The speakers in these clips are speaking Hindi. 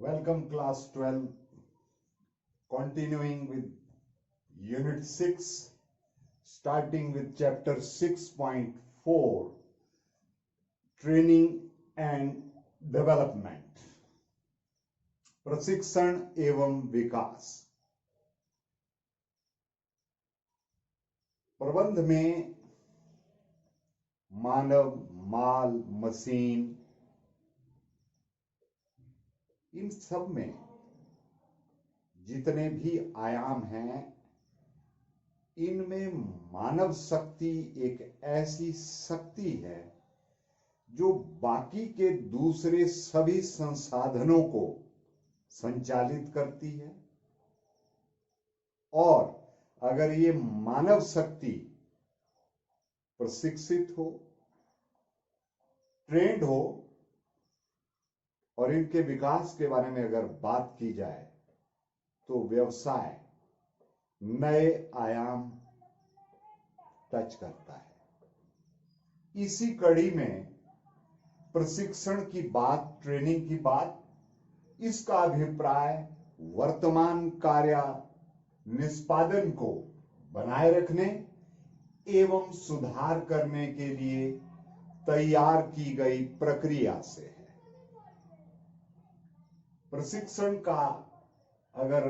Welcome class 12, continuing with unit 6, starting with chapter 6.4, training and development, प्रशिक्षण एवं विकास। प्रबंध में मानव, माल, मशीन, इन सब में जितने भी आयाम हैं, इनमें मानव शक्ति एक ऐसी शक्ति है जो बाकी के दूसरे सभी संसाधनों को संचालित करती है। और अगर ये मानव शक्ति प्रशिक्षित हो, ट्रेंड हो और इनके विकास के बारे में अगर बात की जाए तो व्यवसाय नए आयाम टच करता है। इसी कड़ी में प्रशिक्षण की बात, ट्रेनिंग की बात, इसका अभिप्राय वर्तमान कार्य निष्पादन को बनाए रखने एवं सुधार करने के लिए तैयार की गई प्रक्रिया से है। प्रशिक्षण का अगर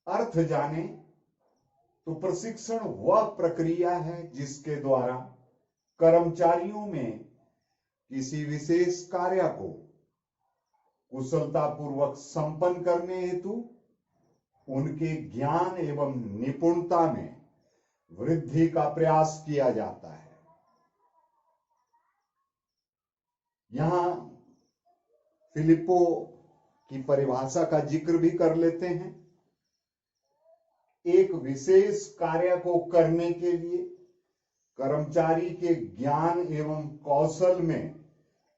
अर्थ जाने तो प्रशिक्षण वह प्रक्रिया है जिसके द्वारा कर्मचारियों में किसी विशेष कार्य को कुशलतापूर्वक संपन्न करने हेतु उनके ज्ञान एवं निपुणता में वृद्धि का प्रयास किया जाता है। यहां फिलिपो की परिभाषा का जिक्र भी कर लेते हैं। एक विशेष कार्य को करने के लिए कर्मचारी के ज्ञान एवं कौशल में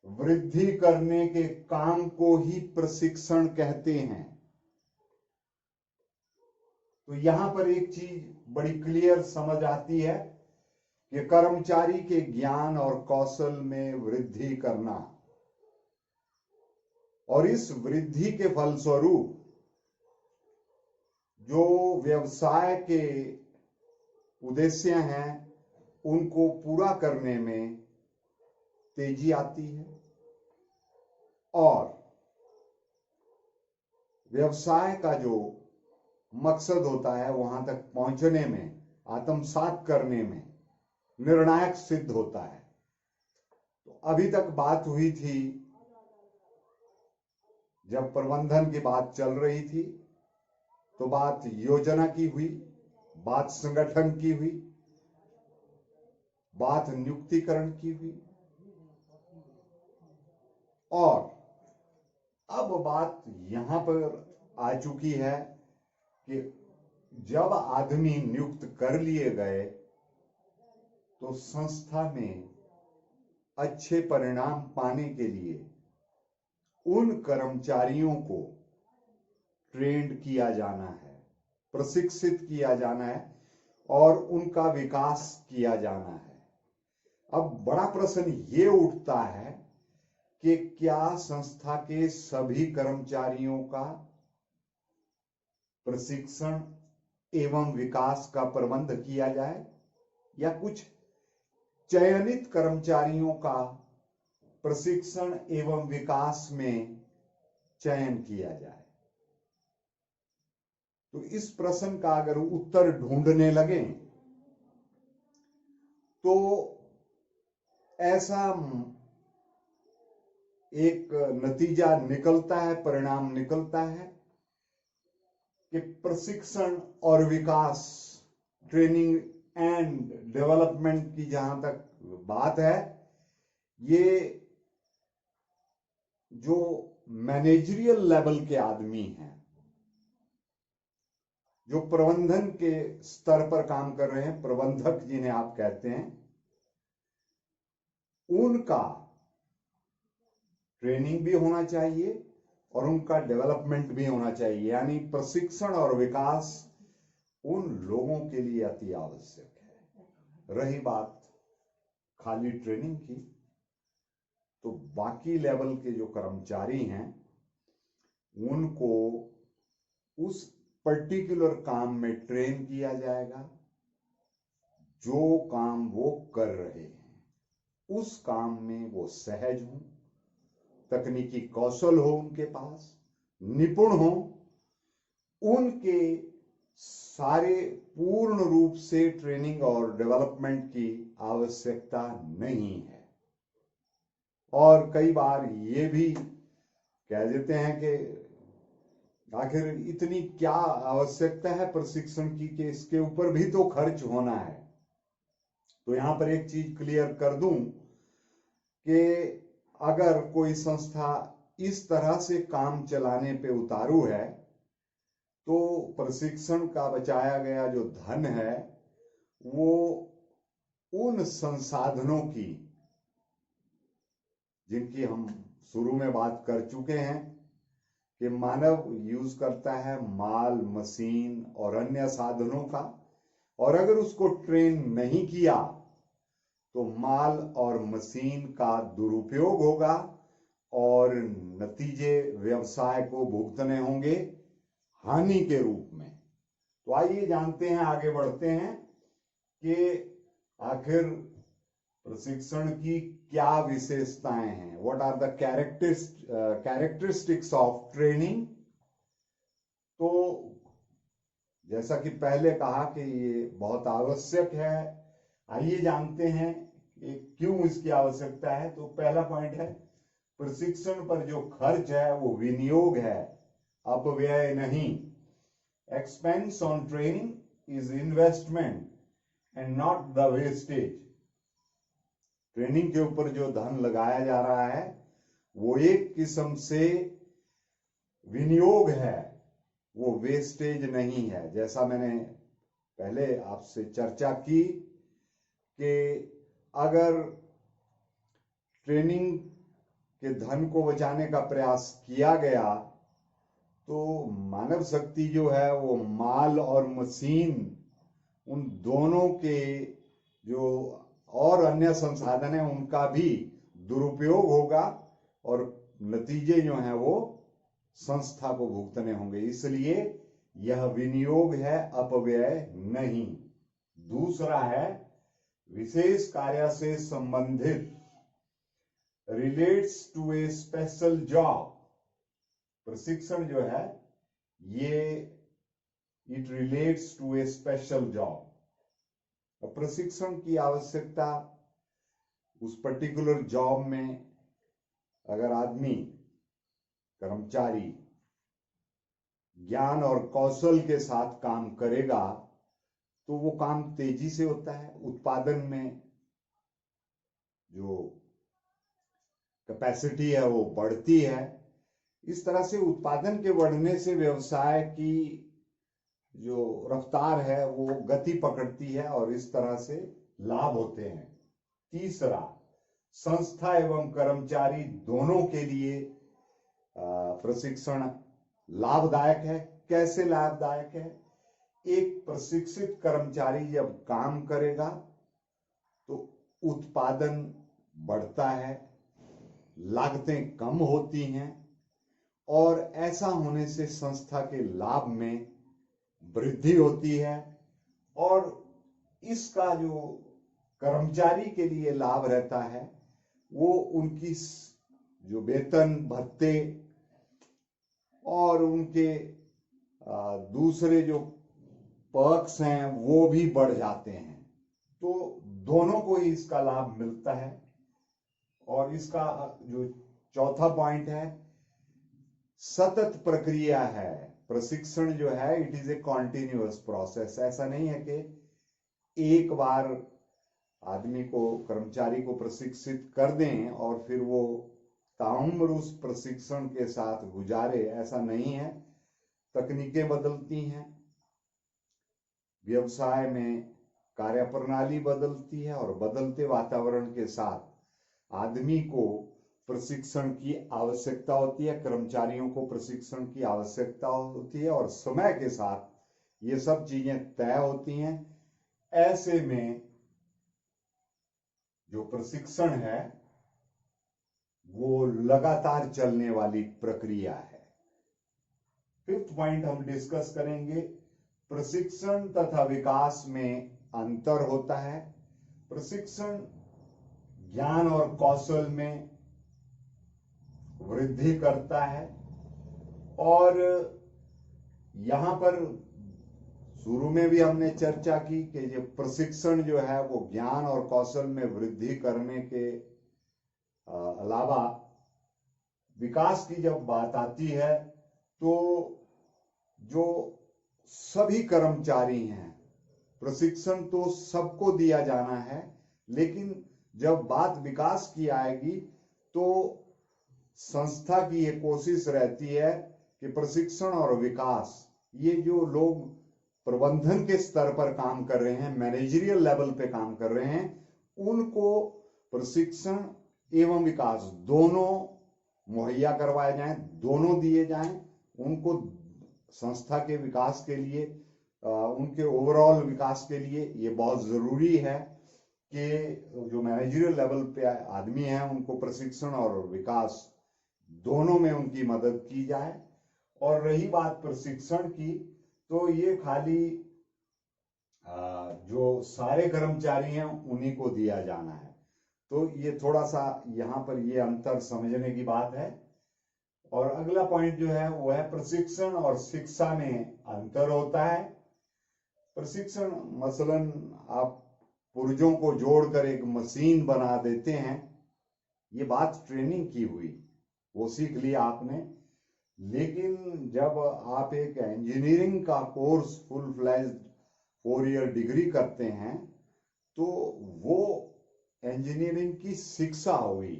वृद्धि करने के काम को ही प्रशिक्षण कहते हैं। तो यहां पर एक चीज बड़ी क्लियर समझ आती है कि कर्मचारी के ज्ञान और कौशल में वृद्धि करना और इस वृद्धि के फलस्वरूप जो व्यवसाय के उद्देश्य हैं उनको पूरा करने में तेजी आती है और व्यवसाय का जो मकसद होता है वहां तक पहुंचने में, आत्मसात करने में निर्णायक सिद्ध होता है। तो अभी तक बात हुई थी, जब प्रबंधन की बात चल रही थी तो बात योजना की हुई, बात संगठन की हुई, बात नियुक्तिकरण की हुई और अब बात यहां पर आ चुकी है कि जब आदमी नियुक्त कर लिए गए तो संस्था में अच्छे परिणाम पाने के लिए उन कर्मचारियों को ट्रेंड किया जाना है, प्रशिक्षित किया जाना है और उनका विकास किया जाना है। अब बड़ा प्रश्न ये उठता है कि क्या संस्था के सभी कर्मचारियों का प्रशिक्षण एवं विकास का प्रबंध किया जाए या कुछ चयनित कर्मचारियों का प्रशिक्षण एवं विकास में चयन किया जाए। तो इस प्रश्न का अगर उत्तर ढूंढने लगे तो ऐसा एक नतीजा निकलता है, परिणाम निकलता है कि प्रशिक्षण और विकास, ट्रेनिंग एंड डेवलपमेंट की जहां तक बात है, ये जो मैनेजरियल लेवल के आदमी हैं, जो प्रबंधन के स्तर पर काम कर रहे हैं, प्रबंधक जिन्हें आप कहते हैं, उनका ट्रेनिंग भी होना चाहिए और उनका डेवलपमेंट भी होना चाहिए। यानी प्रशिक्षण और विकास उन लोगों के लिए अति आवश्यक है। रही बात खाली ट्रेनिंग की, तो बाकी लेवल के जो कर्मचारी हैं उनको उस पर्टिकुलर काम में ट्रेन किया जाएगा जो काम वो कर रहे हैं, उस काम में वो सहज हों, तकनीकी कौशल हो उनके पास, निपुण हो, उनके सारे पूर्ण रूप से ट्रेनिंग और डेवलपमेंट की आवश्यकता नहीं है। और कई बार ये भी कह देते हैं कि आखिर इतनी क्या आवश्यकता है प्रशिक्षण की कि इसके ऊपर भी तो खर्च होना है। तो यहां पर एक चीज क्लियर कर दूं कि अगर कोई संस्था इस तरह से काम चलाने पे उतारू है तो प्रशिक्षण का बचाया गया जो धन है वो उन संसाधनों की, जिनकी हम शुरू में बात कर चुके हैं कि मानव यूज करता है माल, मशीन और अन्य साधनों का, और अगर उसको ट्रेन नहीं किया तो माल और मशीन का दुरुपयोग होगा और नतीजे व्यवसाय को भुगतने होंगे हानि के रूप में। तो आइए जानते हैं, आगे बढ़ते हैं कि आखिर प्रशिक्षण की क्या विशेषताएं हैं। What are the characteristics of training. तो जैसा कि पहले कहा कि ये बहुत आवश्यक है, आइए जानते हैं कि क्यों इसकी आवश्यकता है। तो पहला पॉइंट है, प्रशिक्षण पर जो खर्च है वो विनियोग है, अपव्यय नहीं। Expense on training is investment and not the wastage. Training के ऊपर जो धन लगाया जा रहा है वो एक किस्म से विनियोग है, वो वेस्टेज नहीं है। जैसा मैंने पहले आपसे चर्चा की कि अगर ट्रेनिंग के धन को बचाने का प्रयास किया गया तो मानव शक्ति जो है वो माल और मशीन, उन दोनों के जो और अन्य संसाधन है उनका भी दुरुपयोग होगा और नतीजे जो हैं वो संस्था को भुगतने होंगे। इसलिए यह विनियोग है, अपव्यय नहीं। दूसरा है, विशेष कार्य से संबंधित, relates to a special job. प्रशिक्षण जो है ये it relates to a special job. प्रशिक्षण की आवश्यकता उस पर्टिकुलर जॉब में अगर आदमी, कर्मचारी ज्ञान और कौशल के साथ काम करेगा तो वो काम तेजी से होता है, उत्पादन में जो कैपेसिटी है वो बढ़ती है। इस तरह से उत्पादन के बढ़ने से व्यवसाय की जो रफ्तार है वो गति पकड़ती है और इस तरह से लाभ होते हैं। तीसरा, संस्था एवं कर्मचारी दोनों के लिए प्रशिक्षण लाभदायक है। कैसे लाभदायक है? एक प्रशिक्षित कर्मचारी जब काम करेगा तो उत्पादन बढ़ता है, लागतें कम होती हैं और ऐसा होने से संस्था के लाभ में वृद्धि होती है और इसका जो कर्मचारी के लिए लाभ रहता है वो उनकी जो वेतन भत्ते और उनके दूसरे जो पर्क्स हैं वो भी बढ़ जाते हैं। तो दोनों को ही इसका लाभ मिलता है। और इसका जो चौथा पॉइंट है, सतत प्रक्रिया है। प्रशिक्षण जो है it is a continuous process. ऐसा नहीं है कि एक बार आदमी को, कर्मचारी को प्रशिक्षित कर दें और फिर वो ताउम्र उस प्रशिक्षण के साथ गुजारे, ऐसा नहीं है। तकनीकें बदलती हैं, व्यवसाय में कार्यप्रणाली बदलती है और बदलते वातावरण के साथ आदमी को प्रशिक्षण की आवश्यकता होती है, कर्मचारियों को प्रशिक्षण की आवश्यकता होती है और समय के साथ ये सब चीजें तय होती हैं। ऐसे में जो प्रशिक्षण है वो लगातार चलने वाली प्रक्रिया है। फिफ्थ पॉइंट हम डिस्कस करेंगे, प्रशिक्षण तथा विकास में अंतर होता है। प्रशिक्षण ज्ञान और कौशल में वृद्धि करता है, और यहां पर शुरू में भी हमने चर्चा की कि ये प्रशिक्षण जो है वो ज्ञान और कौशल में वृद्धि करने के अलावा विकास की जब बात आती है तो जो सभी कर्मचारी हैं, प्रशिक्षण तो सबको दिया जाना है, लेकिन जब बात विकास की आएगी तो संस्था की ये कोशिश रहती है कि प्रशिक्षण और विकास, ये जो लोग प्रबंधन के स्तर पर काम कर रहे हैं, मैनेजरियल लेवल पे काम कर रहे हैं, उनको प्रशिक्षण एवं विकास दोनों मुहैया करवाए जाएं, दोनों दिए जाएं। उनको संस्था के विकास के लिए, उनके ओवरऑल विकास के लिए ये बहुत जरूरी है कि जो मैनेजरियल लेवल पे आदमी हैं उनको प्रशिक्षण और विकास दोनों में उनकी मदद की जाए। और रही बात प्रशिक्षण की, तो ये खाली जो सारे कर्मचारी हैं उन्हीं को दिया जाना है। तो ये थोड़ा सा यहाँ पर ये अंतर समझने की बात है। और अगला पॉइंट जो है वो है प्रशिक्षण और शिक्षा में अंतर होता है। प्रशिक्षण मसलन आप पुर्जों को जोड़कर एक मशीन बना देते हैं, ये बात ट्रेनिंग की हुई, वो सीख लिया आपने। लेकिन जब आप एक इंजीनियरिंग का course full fledged 4 year degree करते हैं तो वो इंजीनियरिंग की शिक्षा हुई,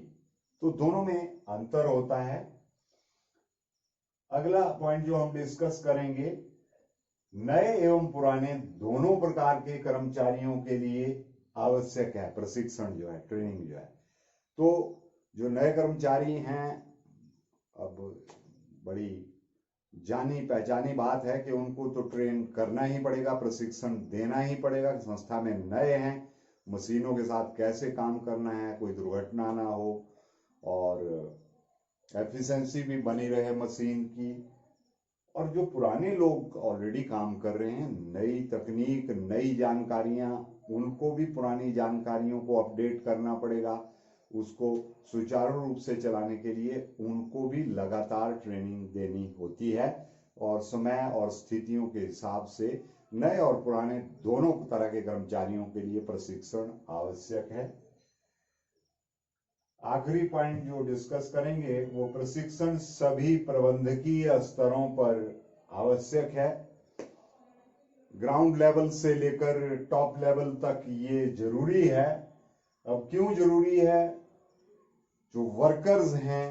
तो दोनों में अंतर होता है। अगला पॉइंट जो हम डिस्कस करेंगे, नए एवं पुराने दोनों प्रकार के कर्मचारियों के लिए आवश्यक है प्रशिक्षण जो है, ट्रेनिंग जो है। तो जो नए कर्मचारी हैं, अब बड़ी जानी पहचानी बात है कि उनको तो ट्रेन करना ही पड़ेगा, प्रशिक्षण देना ही पड़ेगा। संस्था में नए हैं, मशीनों के साथ कैसे काम करना है, कोई दुर्घटना ना हो और एफिशिएंसी भी बनी रहे मशीन की। और जो पुराने लोग ऑलरेडी काम कर रहे हैं, नई तकनीक, नई जानकारियां, उनको भी पुरानी जानकारियों को अपडेट करना पड़ेगा। उसको सुचारू रूप से चलाने के लिए उनको भी लगातार ट्रेनिंग देनी होती है, और समय और स्थितियों के हिसाब से नए और पुराने दोनों तरह के कर्मचारियों के लिए प्रशिक्षण आवश्यक है। आखिरी पॉइंट जो डिस्कस करेंगे वो प्रशिक्षण सभी प्रबंधकीय स्तरों पर आवश्यक है। ग्राउंड लेवल से लेकर टॉप लेवल तक ये जरूरी है। अब क्यों जरूरी है? जो वर्कर्स हैं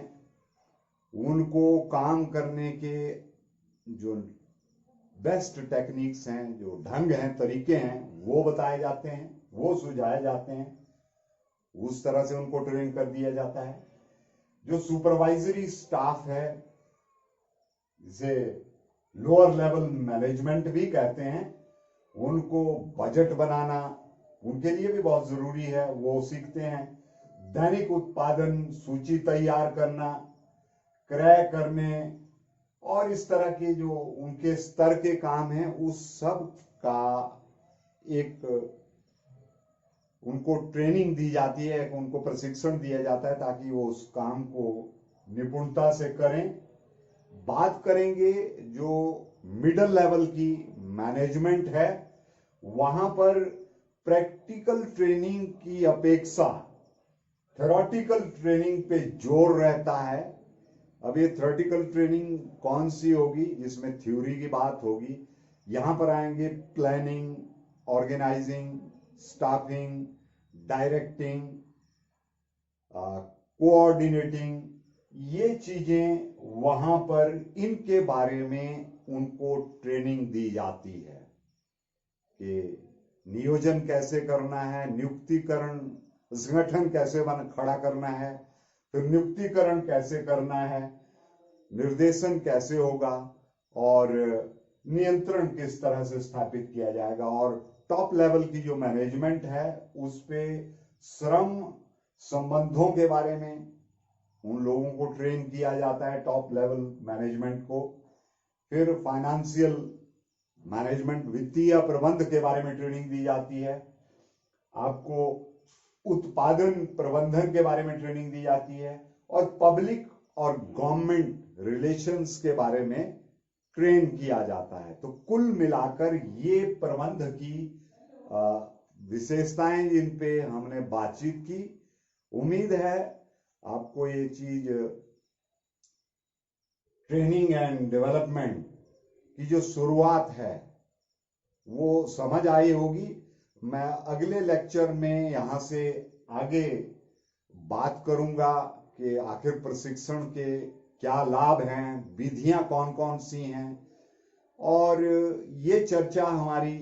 उनको काम करने के जो बेस्ट टेक्निक्स हैं, जो ढंग हैं, तरीके हैं, वो बताए जाते हैं, वो सुझाए जाते हैं, उस तरह से उनको ट्रेन कर दिया जाता है। जो सुपरवाइजरी स्टाफ है, जिसे लोअर लेवल मैनेजमेंट भी कहते हैं, उनको बजट बनाना उनके लिए भी बहुत जरूरी है, वो सीखते हैं। दैनिक उत्पादन सूची तैयार करना, क्रय करने और इस तरह के जो उनके स्तर के काम हैं, उस सब का एक उनको ट्रेनिंग दी जाती है, उनको प्रशिक्षण दिया जाता है ताकि वो उस काम को निपुणता से करें। बात करेंगे जो मिडिल लेवल की मैनेजमेंट है, वहां पर प्रैक्टिकल ट्रेनिंग की अपेक्षा थ्योरेटिकल ट्रेनिंग पे जोर रहता है। अब ये थ्योरेटिकल ट्रेनिंग कौन सी होगी? जिसमें थ्योरी की बात होगी। यहां पर आएंगे planning, organizing, staffing, directing, coordinating, ये चीजें वहां पर इनके बारे में उनको ट्रेनिंग दी जाती है कि नियोजन कैसे करना है, नियुक्तिकरण, संगठन कैसे खड़ा करना है, फिर नियुक्तिकरण कैसे करना है, निर्देशन कैसे होगा और नियंत्रण किस तरह से स्थापित किया जाएगा। और टॉप लेवल की जो मैनेजमेंट है उस पे श्रम संबंधों के बारे में उन लोगों को ट्रेन किया जाता है, टॉप लेवल मैनेजमेंट को। फिर फाइनेंशियल मैनेजमेंट, वित्तीय प्रबंध के बारे में ट्रेनिंग दी जाती है। आपको उत्पादन प्रबंधन के बारे में ट्रेनिंग दी जाती है और पब्लिक और गवर्नमेंट रिलेशंस के बारे में ट्रेन किया जाता है। तो कुल मिलाकर ये प्रबंध की विशेषताएं, जिन पे हमने बातचीत की। उम्मीद है आपको ये चीज ट्रेनिंग एंड डेवलपमेंट की जो शुरुआत है वो समझ आई होगी। मैं अगले लेक्चर में यहां से आगे बात करूंगा कि आखिर प्रशिक्षण के क्या लाभ हैं, विधियां कौन कौन सी हैं, और ये चर्चा हमारी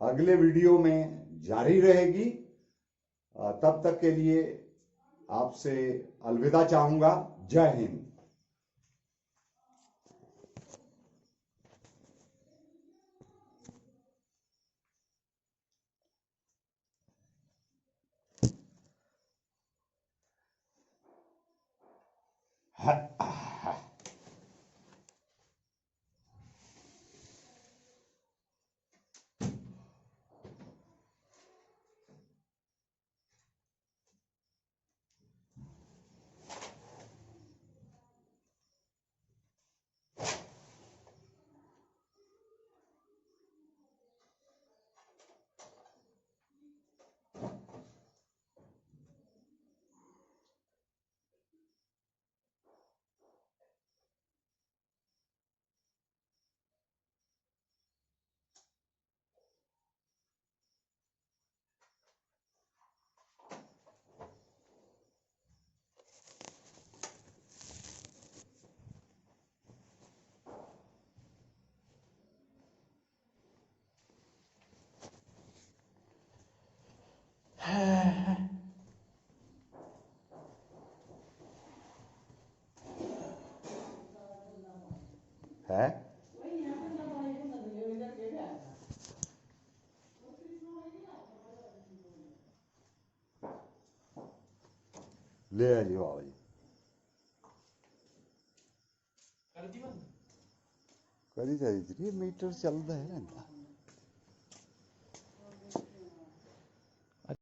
अगले वीडियो में जारी रहेगी। तब तक के लिए आपसे अलविदा चाहूंगा। जय हिंद। है ले आइए बाबा जी। करी मीटर चलता है ना।